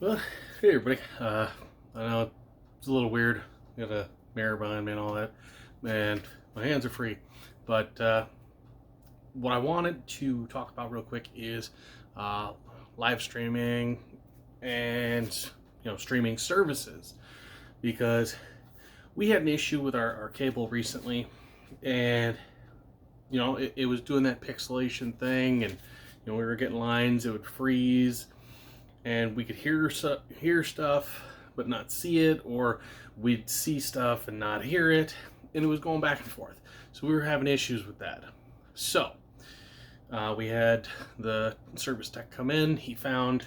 Well, hey everybody. I know it's a little weird. Got a mirror behind me and all that, and my hands are free. But what I wanted to talk about real quick is uh, live streaming and streaming services, because we had an issue with our cable recently, and it was doing that pixelation thing, and we were getting lines, it would freeze, and we could hear stuff but not see it, or we'd see stuff and not hear it, and it was going back and forth. So we were having issues with that. So we had the service tech come in. He found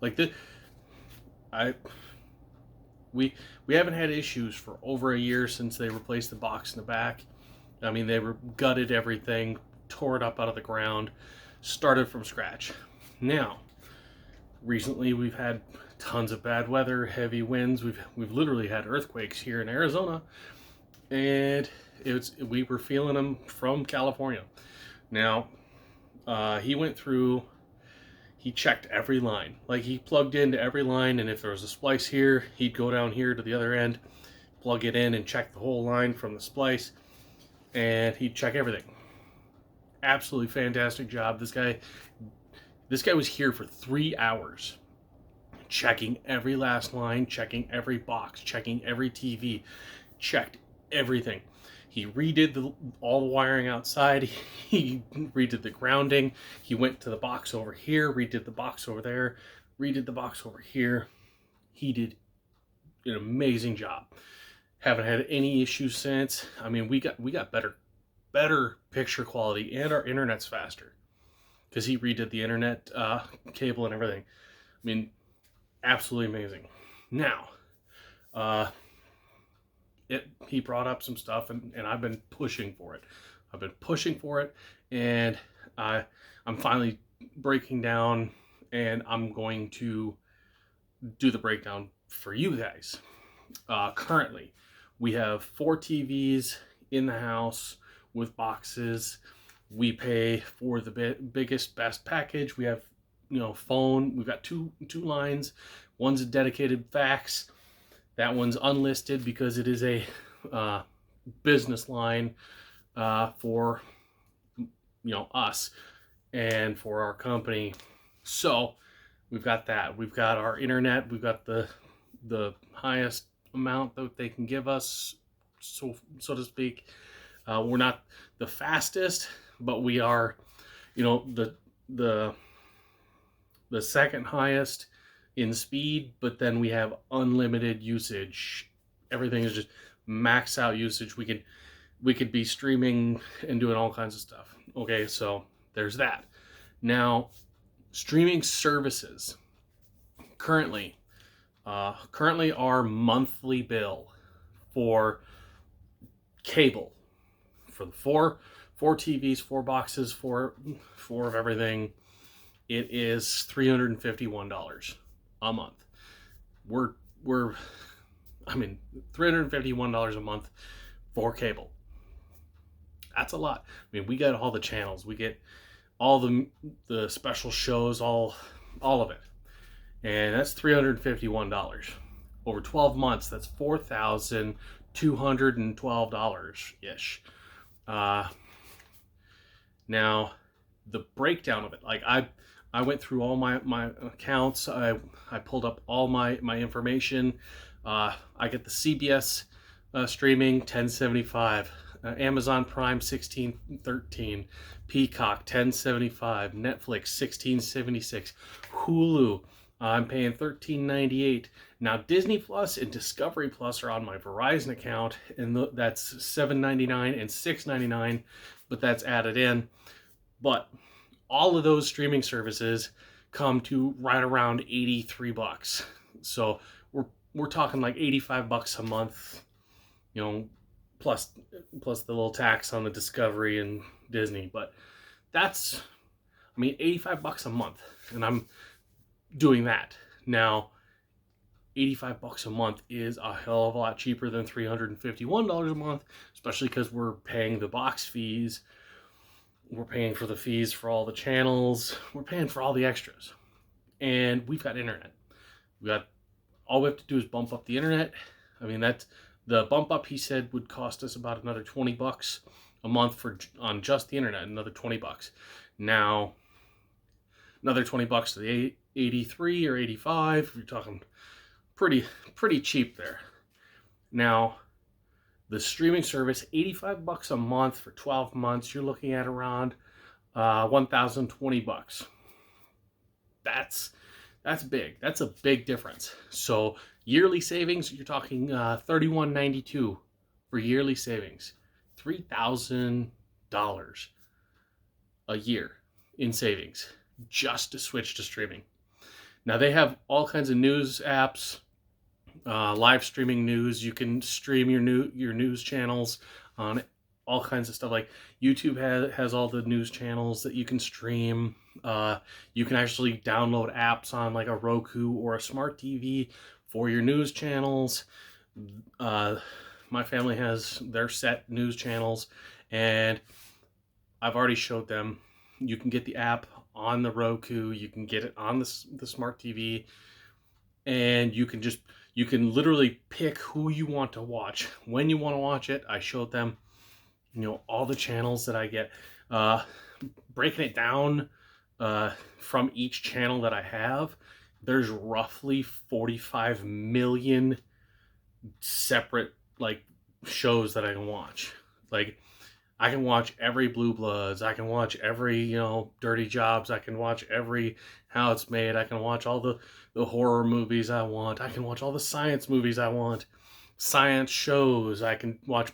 like the I we haven't had issues for over a year since they replaced the box in the back. I mean, they gutted everything, tore it up out of the ground, started from scratch. Now, recently we've had tons of bad weather, heavy winds. We've literally had earthquakes here in Arizona, and we were feeling them from California. Now, he went through. He checked every line. Like, he plugged into every line, and if there was a splice here, he'd go down here to the other end, plug it in, and check the whole line from the splice, and he'd check everything. Absolutely fantastic job. This guy was here for 3 hours, checking every last line, checking every box, checking every TV, checked everything. He redid all the wiring outside. He redid the grounding. He went to the box over here, redid the box over there, redid the box over here. He did an amazing job. Haven't had any issues since. I mean, we got better picture quality, and our internet's faster because he redid the internet cable and everything. I mean, absolutely amazing. Now, he brought up some stuff, and I've been pushing for it. I've been pushing for it, and I'm finally breaking down, and I'm going to do the breakdown for you guys. Currently, we have 4 TVs in the house with boxes. We pay for the biggest, best package. We have, phone. We've got two lines. One's a dedicated fax. That one's unlisted because it is a business line for us and for our company. So we've got that. We've got our internet. We've got the highest amount that they can give us, so to speak. We're not the fastest, but we are, the second highest in speed, but then we have unlimited usage. Everything is just max out usage. We could be streaming and doing all kinds of stuff. Okay, so there's that. Now, streaming services. Currently our monthly bill for cable, for the four TVs, 4 boxes, four of everything, it is $351 a month. We're $351 a month for cable. That's a lot. I mean, we get all the channels, we get all the special shows, all of it, and that's $351 over 12 months. That's $4,212 ish. Now, the breakdown of it, like I went through all my accounts. I pulled up all my information. I get the CBS streaming, $10.75, Amazon Prime $16.13, Peacock $10.75, Netflix $16.76, Hulu I'm paying $13.98. Now, Disney Plus and Discovery Plus are on my Verizon account, and that's $7.99 and $6.99, but that's added in. But all of those streaming services come to right around $83. So we're talking like $85 a month, plus the little tax on the Discovery and Disney. But that's, $85 a month, and I'm doing that. Now, $85 a month is a hell of a lot cheaper than $351 a month, especially because we're paying the box fees. We're paying for the fees for all the channels. We're paying for all the extras. And we've got internet. We got all we have to do is bump up the internet. I mean, that's the bump up, he said, would cost us about another $20 a month for on just the internet, another $20. Now, another $20 to the 83 or 85. You're talking pretty cheap there. Now, the streaming service, $85 a month for 12 months. You're looking at around $1,020. That's big. That's a big difference. So yearly savings, you're talking $31.92 for yearly savings, $3,000 a year in savings just to switch to streaming. Now they have all kinds of news apps, live streaming news. You can stream your news channels on all kinds of stuff. Like YouTube has all the news channels that you can stream. You can actually download apps on like a Roku or a smart TV for your news channels. My family has their set news channels, and I've already showed them. You can get the app on the Roku. You can get it on the smart TV, and you can literally pick who you want to watch when you want to watch it. I showed them, all the channels that I get, breaking it down from each channel that I have. There's roughly 45 million separate shows that I can watch. Like, I can watch every Blue Bloods. I can watch every, Dirty Jobs. I can watch every How It's Made. I can watch all the horror movies I want. I can watch all the science movies I want. Science shows. I can watch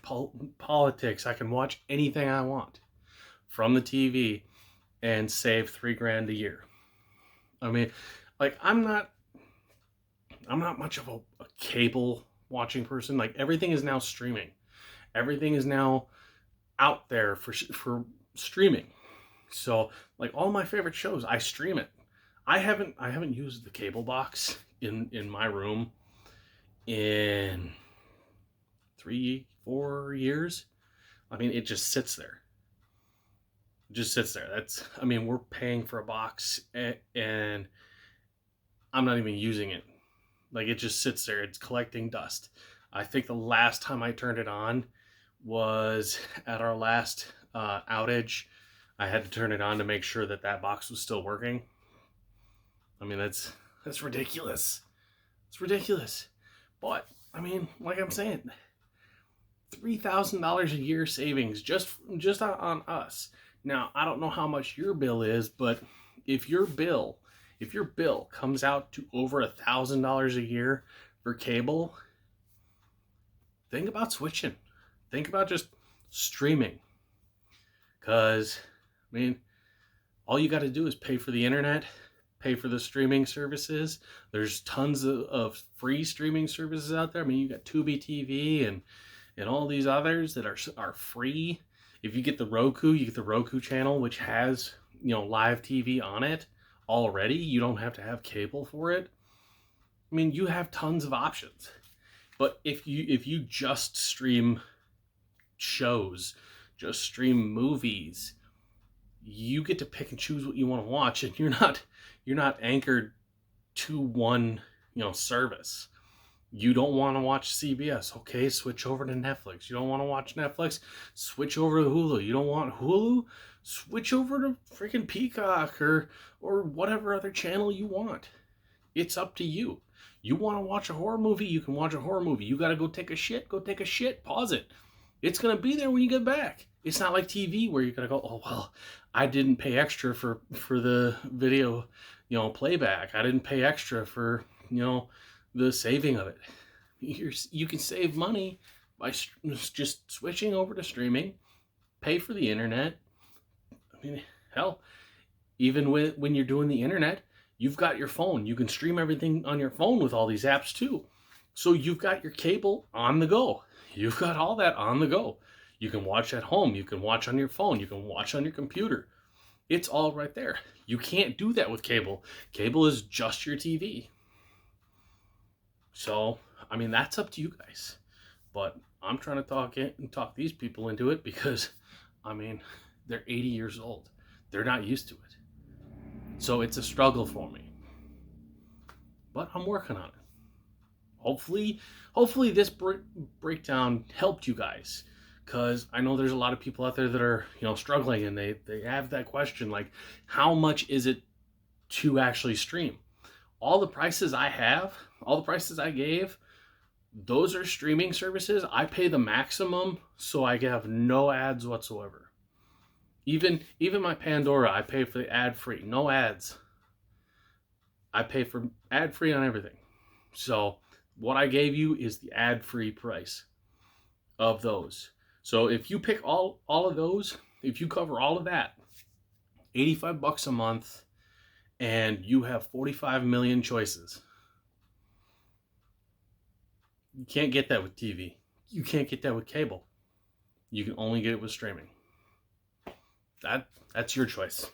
politics. I can watch anything I want from the TV and save $3,000 a year. I mean, I'm not much of a cable watching person. Like, everything is now streaming. Everything is now out there for streaming. So, all my favorite shows, I stream it. I haven't used the cable box in my room in 3-4 years. I mean, it just sits there. We're paying for a box and I'm not even using it. It just sits there. It's collecting dust. I think the last time I turned it on was at our last outage. I had to turn it on to make sure that box was still working. I mean, that's ridiculous. It's ridiculous. But, like I'm saying, $3,000 a year savings just on us. Now, I don't know how much your bill is, but if your bill comes out to over $1,000 a year for cable, think about switching. Think about just streaming. Because, all you got to do is pay for the internet, pay for the streaming services. There's tons of free streaming services out there. You got Tubi TV and all these others that are free. If you get the Roku, you get the Roku channel, which has, live TV on it already. You don't have to have cable for it. You have tons of options. But if you just stream shows, just stream movies, you get to pick and choose what you want to watch, and you're not anchored to one, service. You don't want to watch CBS, okay, switch over to Netflix. You don't want to watch Netflix, switch over to Hulu. You don't want Hulu, switch over to freaking Peacock or whatever other channel you want. It's up to you. You want to watch a horror movie, you can watch a horror movie. You got to go take a shit, pause it. It's going to be there when you get back. It's not like TV where you're going to go, oh, well, I didn't pay extra for the video, playback. I didn't pay extra for, the saving of it. You can save money by just switching over to streaming, pay for the internet. Hell, even when you're doing the internet, you've got your phone. You can stream everything on your phone with all these apps too. So you've got your cable on the go. You've got all that on the go. You can watch at home. You can watch on your phone. You can watch on your computer. It's all right there. You can't do that with cable. Cable is just your TV. So, that's up to you guys. But I'm trying to talk these people into it because, they're 80 years old. They're not used to it. So it's a struggle for me. but I'm working on it. Hopefully this breakdown helped you guys, because I know there's a lot of people out there that are, struggling, and they have that question, like, how much is it to actually stream? All the prices I gave, those are streaming services. I pay the maximum, so I have no ads whatsoever. Even my Pandora, I pay for the ad free, no ads. I pay for ad free on everything. So what I gave you is the ad free price of those. So if you pick all of those, if you cover all of that, $85 a month, and you have 45 million choices. You can't get that with TV. You can't get that with cable. You can only get it with streaming. That's your choice.